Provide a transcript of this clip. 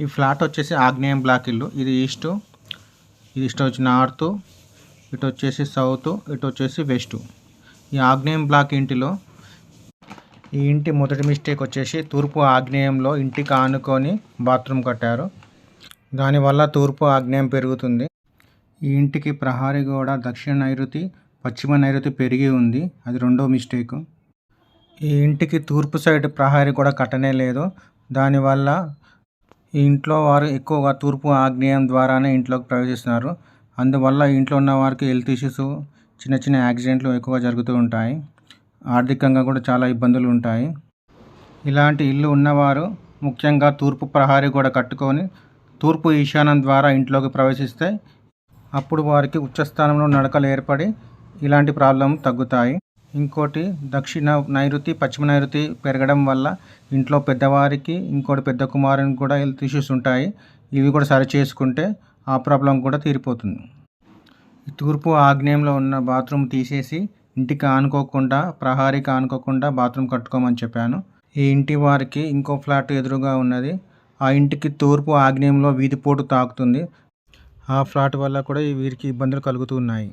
ఈ ఫ్లాట్ వచ్చేసి ఆగ్నేయం బ్లాక్ ఇల్లు. ఇది ఈస్ట్, ఇది ఇటు వచ్చి నార్త్, ఇటు వచ్చేసి సౌత్, ఇటు వచ్చేసి వెస్ట్. ఈ ఆగ్నేయం బ్లాక్ ఇంటిలో ఈ ఇంటి మొదటి మిస్టేక్ వచ్చేసి తూర్పు ఆగ్నేయంలో ఇంటికి ఆనుకొని బాత్రూమ్ కట్టారు. దానివల్ల తూర్పు ఆగ్నేయం పెరుగుతుంది. ఈ ఇంటికి ప్రహారీ గోడ దక్షిణ నైరుతి, పశ్చిమ నైరుతి పెరిగి ఉంది. అది రెండో మిస్టేక్. ఈ ఇంటికి తూర్పు సైడ్ ప్రహారీ కూడా కట్టనే లేదు. దానివల్ల ఈ ఇంట్లో వారు ఎక్కువగా తూర్పు ఆగ్నేయం ద్వారానే ఇంట్లోకి ప్రవేశిస్తున్నారు. అందువల్ల ఇంట్లో ఉన్న వారికి హెల్త్ ఇష్యూస్, చిన్న చిన్న యాక్సిడెంట్లు ఎక్కువగా జరుగుతూ ఉంటాయి. ఆర్థికంగా కూడా చాలా ఇబ్బందులు ఉంటాయి. ఇలాంటి ఇల్లు ఉన్నవారు ముఖ్యంగా తూర్పు ప్రహారీ గోడ కట్టుకొని తూర్పు ఈశాన్యం ద్వారా ఇంట్లోకి ప్రవేశిస్తే అప్పుడు వారికి ఉచ్చస్థానంలో నడకలు ఏర్పడి ఇలాంటి ప్రాబ్లం తగ్గుతాయి. ఇంకోటి దక్షిణ నైరుతి, పశ్చిమ నైరుతి పెరగడం వల్ల ఇంట్లో పెద్దవారికి, ఇంకోటి పెద్ద కుమారునికి కూడా హెల్త్ ఇష్యూస్ ఉంటాయి. ఇవి కూడా సరి చేసుకుంటే ఆ ప్రాబ్లం కూడా తీరిపోతుంది. తూర్పు ఆగ్నేయంలో ఉన్న బాత్రూమ్ తీసేసి ఇంటికి ఆనుకోకుండా, ప్రహారీకి ఆనుకోకుండా బాత్రూమ్ కట్టుకోమని చెప్పాను. ఈ ఇంటి వారికి ఇంకో ఫ్లాట్ ఎదురుగా ఉన్నది. ఆ ఇంటికి తూర్పు ఆగ్నేయంలో వీధిపోటు తాకుతుంది. ఆ ఫ్లాట్ వల్ల కూడా వీరికి ఇబ్బందులు కలుగుతూ ఉన్నాయి.